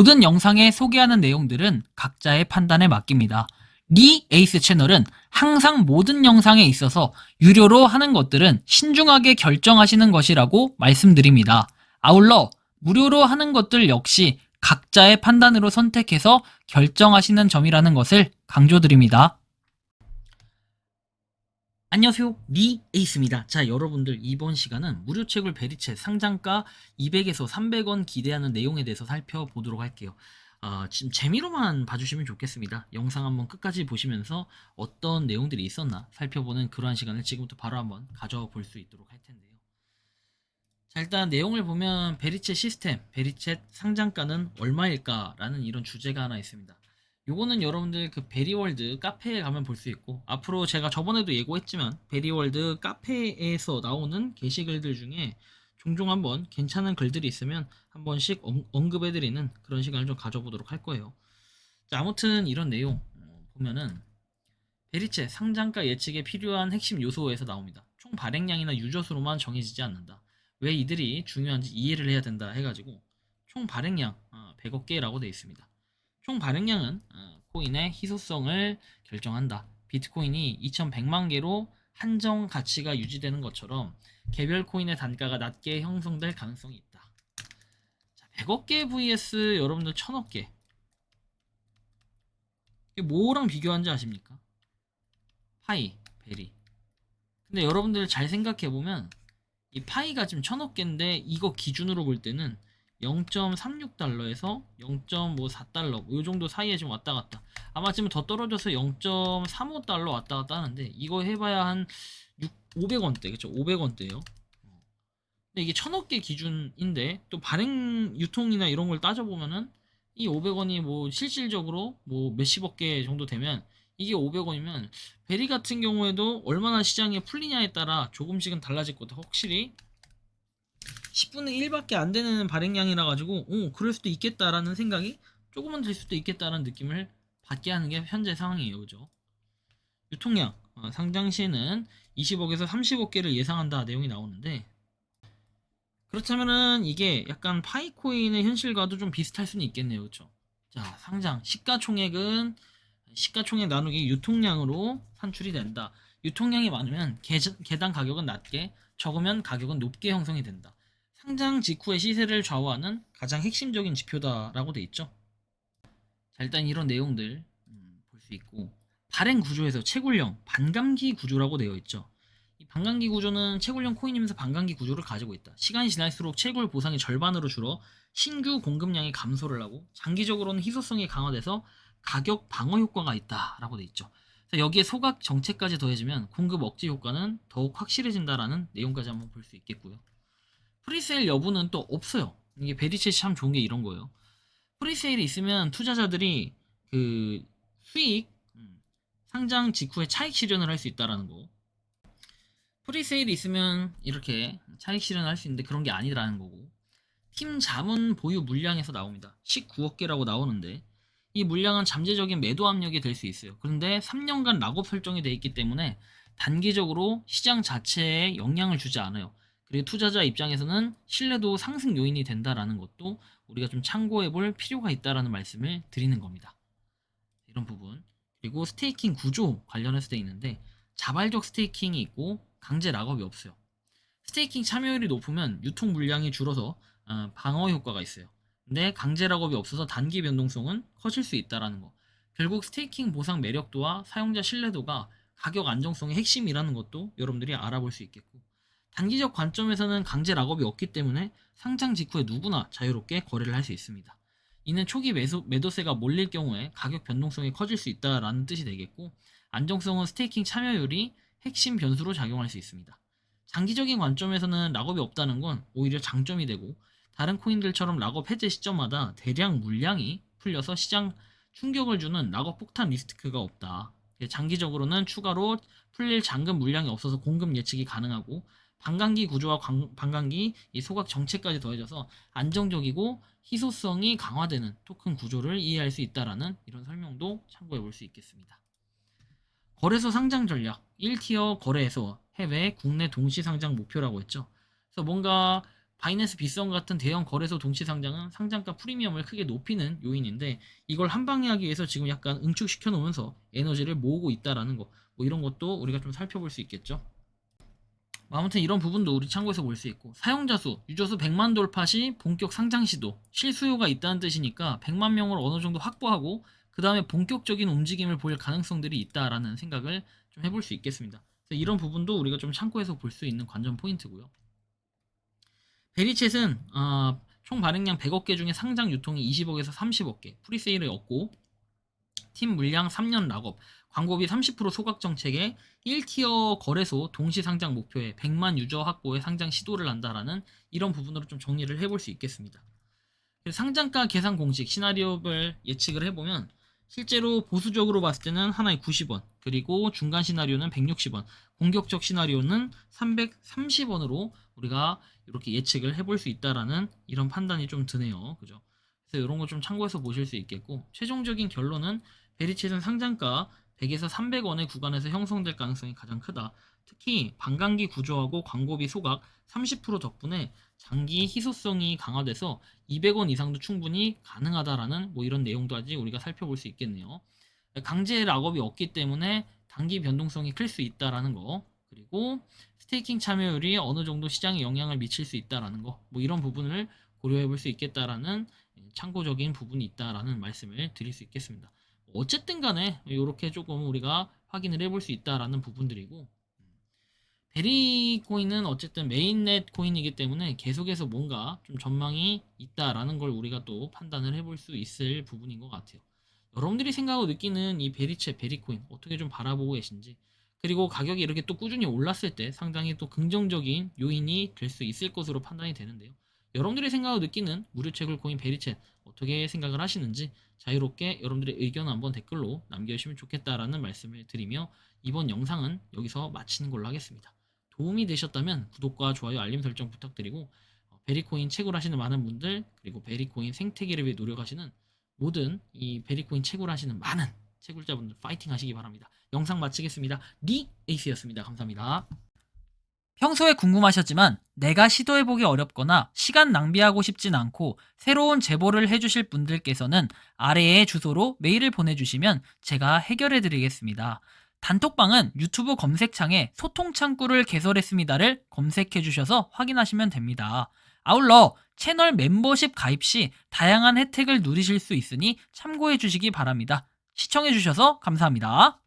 모든 영상에 소개하는 내용들은 각자의 판단에 맡깁니다. 리 에이스 채널은 항상 모든 영상에 있어서 유료로 하는 것들은 신중하게 결정하시는 것이라고 말씀드립니다. 아울러 무료로 하는 것들 역시 각자의 판단으로 선택해서 결정하시는 점이라는 것을 강조드립니다. 안녕하세요, 리 에이스입니다. 자, 여러분들 이번 시간은 무료 채굴 베리챗 상장가 200에서 300원 기대하는 내용에 대해서 살펴보도록 할게요. 지금 재미로만 봐주시면 좋겠습니다. 영상 한번 끝까지 보시면서 어떤 내용들이 있었나 살펴보는 그러한 시간을 지금부터 바로 한번 가져볼 수 있도록 할 텐데요. 자, 일단 내용을 보면 베리챗 시스템, 베리챗 상장가는 얼마일까라는 이런 주제가 하나 있습니다. 요거는 여러분들 그 베리월드 카페에 가면 볼 수 있고, 앞으로 제가 저번에도 예고했지만 베리월드 카페에서 나오는 게시글들 중에 종종 한번 괜찮은 글들이 있으면 한 번씩 언급해드리는 그런 시간을 좀 가져보도록 할 거예요. 자, 아무튼 이런 내용 보면은 베리챗 상장가 예측에 필요한 핵심 요소에서 나옵니다. 총 발행량이나 유저수로만 정해지지 않는다. 왜 이들이 중요한지 이해를 해야 된다 해가지고 총 발행량 100억 개라고 되어 있습니다. 총 발행량은 코인의 희소성을 결정한다. 비트코인이 2100만 개로 한정 가치가 유지되는 것처럼 개별 코인의 단가가 낮게 형성될 가능성이 있다. 자, 100억 개 vs 여러분들 1000억 개. 이게 뭐랑 비교한지 아십니까? 파이, 베리. 근데 여러분들 잘 생각해보면 이 파이가 지금 1000억 개인데 이거 기준으로 볼 때는 0.36달러에서 0.4달러 이 정도 사이에 지금 왔다 갔다. 아마 지금 더 떨어져서 0.35달러 왔다 갔다 하는데 이거 해봐야 한 500원대, 그쵸? 500원대요. 근데 이게 1000억 개 기준인데 또 발행 유통이나 이런 걸 따져보면은 이 500원이 뭐 실질적으로 뭐 몇십억 개 정도 되면 이게 500원이면 베리 같은 경우에도 얼마나 시장에 풀리냐에 따라 조금씩은 달라질 것같아. 확실히 10분의 1밖에 안 되는 발행량이라 가지고 그럴 수도 있겠다라는 생각이 조금은 될 수도 있겠다라는 느낌을 받게 하는 게 현재 상황이에요. 그죠? 유통량 상장 시에는 20억에서 30억 개를 예상한다 내용이 나오는데, 그렇다면은 이게 약간 파이코인의 현실과도 좀 비슷할 수는 있겠네요. 그렇죠? 자, 상장 시가총액은 시가총액 나누기 유통량으로 산출이 된다. 유통량이 많으면 개당 가격은 낮게, 적으면 가격은 높게 형성이 된다. 상장 직후의 시세를 좌우하는 가장 핵심적인 지표다라고 돼 있죠. 자, 일단 이런 내용들 볼 수 있고, 발행 구조에서 채굴형 반감기 구조라고 되어 있죠. 이 반감기 구조는 채굴형 코인이면서 반감기 구조를 가지고 있다. 시간이 지날수록 채굴 보상이 절반으로 줄어 신규 공급량이 감소를 하고, 장기적으로는 희소성이 강화돼서 가격 방어 효과가 있다라고 돼 있죠. 여기에 소각 정책까지 더해지면 공급 억제 효과는 더욱 확실해진다라는 내용까지 한번 볼 수 있겠고요. 프리세일 여부는 또 없어요. 이게 베리챗이 참 좋은 게 이런 거예요. 프리세일이 있으면 투자자들이 그 수익 상장 직후에 차익 실현을 할 수 있다라는 거. 프리세일이 있으면 이렇게 차익 실현을 할 수 있는데 그런 게 아니라는 거고. 팀 자문 보유 물량에서 나옵니다. 19억 개라고 나오는데 이 물량은 잠재적인 매도 압력이 될 수 있어요. 그런데 3년간 락업 설정이 되어 있기 때문에 단기적으로 시장 자체에 영향을 주지 않아요. 그리고 투자자 입장에서는 신뢰도 상승 요인이 된다라는 것도 우리가 좀 참고해 볼 필요가 있다라는 말씀을 드리는 겁니다. 이런 부분. 그리고 스테이킹 구조 관련해서 되어 있는데 자발적 스테이킹이 있고 강제 락업이 없어요. 스테이킹 참여율이 높으면 유통 물량이 줄어서 방어 효과가 있어요. 근데 강제 락업이 없어서 단기 변동성은 커질 수 있다라는 거. 결국 스테이킹 보상 매력도와 사용자 신뢰도가 가격 안정성의 핵심이라는 것도 여러분들이 알아볼 수 있겠고, 단기적 관점에서는 강제 락업이 없기 때문에 상장 직후에 누구나 자유롭게 거래를 할 수 있습니다. 이는 초기 매도세가 몰릴 경우에 가격 변동성이 커질 수 있다라는 뜻이 되겠고, 안정성은 스테이킹 참여율이 핵심 변수로 작용할 수 있습니다. 장기적인 관점에서는 락업이 없다는 건 오히려 장점이 되고, 다른 코인들처럼 락업 해제 시점마다 대량 물량이 풀려서 시장 충격을 주는 락업 폭탄 리스크가 없다. 장기적으로는 추가로 풀릴 잔금 물량이 없어서 공급 예측이 가능하고, 반감기 구조와 반감기 소각 정책까지 더해져서 안정적이고 희소성이 강화되는 토큰 구조를 이해할 수 있다라는 이런 설명도 참고해 볼 수 있겠습니다. 거래소 상장 전략 1티어 거래소 해외 국내 동시 상장 목표라고 했죠. 그래서 뭔가 바이낸스 빗썸 같은 대형 거래소 동시 상장은 상장가 프리미엄을 크게 높이는 요인인데 이걸 한 방에 하기 위해서 지금 약간 응축시켜 놓으면서 에너지를 모으고 있다라는 거, 뭐 이런 것도 우리가 좀 살펴볼 수 있겠죠. 아무튼 이런 부분도 우리 참고해서 볼 수 있고, 사용자 수, 유저수 100만 돌파 시 본격 상장 시도, 실수요가 있다는 뜻이니까 100만 명을 어느 정도 확보하고 그 다음에 본격적인 움직임을 보일 가능성들이 있다라는 생각을 좀 해볼 수 있겠습니다. 그래서 이런 부분도 우리가 좀 참고해서 볼 수 있는 관전 포인트고요. 베리챗은 총 발행량 100억 개 중에 상장 유통이 20억에서 30억 개, 프리세일을 얻고 팀 물량 3년 락업, 광고비 30% 소각 정책에 1티어 거래소 동시 상장 목표에 100만 유저 확보에 상장 시도를 한다라는 이런 부분으로 좀 정리를 해볼 수 있겠습니다. 상장가 계산 공식 시나리오별 예측을 해보면 실제로 보수적으로 봤을 때는 하나에 90원, 그리고 중간 시나리오는 160원, 공격적 시나리오는 330원으로 우리가 이렇게 예측을 해볼 수 있다라는 이런 판단이 좀 드네요. 그죠? 그래서 이런 거 좀 참고해서 보실 수 있겠고, 최종적인 결론은 베리챗은 상장가 100에서 300원의 구간에서 형성될 가능성이 가장 크다. 특히 반감기 구조하고 광고비 소각 30% 덕분에 장기 희소성이 강화돼서 200원 이상도 충분히 가능하다라는 뭐 이런 내용도 아직 우리가 살펴볼 수 있겠네요. 강제 락업이 없기 때문에 단기 변동성이 클 수 있다라는 거, 그리고 스테이킹 참여율이 어느 정도 시장에 영향을 미칠 수 있다라는 거, 뭐 이런 부분을 고려해 볼 수 있겠다라는 참고적인 부분이 있다라는 말씀을 드릴 수 있겠습니다. 어쨌든 간에 이렇게 조금 우리가 확인을 해볼 수 있다라는 부분들이고, 베리코인은 어쨌든 메인넷 코인이기 때문에 계속해서 뭔가 좀 전망이 있다라는 걸 우리가 또 판단을 해볼 수 있을 부분인 것 같아요. 여러분들이 생각하고 느끼는 이 베리챗, 베리코인 어떻게 좀 바라보고 계신지, 그리고 가격이 이렇게 또 꾸준히 올랐을 때 상당히 또 긍정적인 요인이 될 수 있을 것으로 판단이 되는데요. 여러분들이 생각하고 느끼는 무료 채굴 코인 베리챗 어떻게 생각을 하시는지 자유롭게 여러분들의 의견 한번 댓글로 남겨주시면 좋겠다라는 말씀을 드리며 이번 영상은 여기서 마치는 걸로 하겠습니다. 도움이 되셨다면 구독과 좋아요, 알림 설정 부탁드리고, 베리코인 채굴하시는 많은 분들, 그리고 베리코인 생태계를 위해 노력하시는 모든 이 베리코인 채굴하시는 많은 채굴자분들 파이팅 하시기 바랍니다. 영상 마치겠습니다. 리 에이스였습니다. 감사합니다. 평소에 궁금하셨지만 내가 시도해보기 어렵거나 시간 낭비하고 싶진 않고 새로운 제보를 해주실 분들께서는 아래의 주소로 메일을 보내주시면 제가 해결해드리겠습니다. 단톡방은 유튜브 검색창에 소통창구를 개설했습니다를 검색해주셔서 확인하시면 됩니다. 아울러 채널 멤버십 가입 시 다양한 혜택을 누리실 수 있으니 참고해주시기 바랍니다. 시청해주셔서 감사합니다.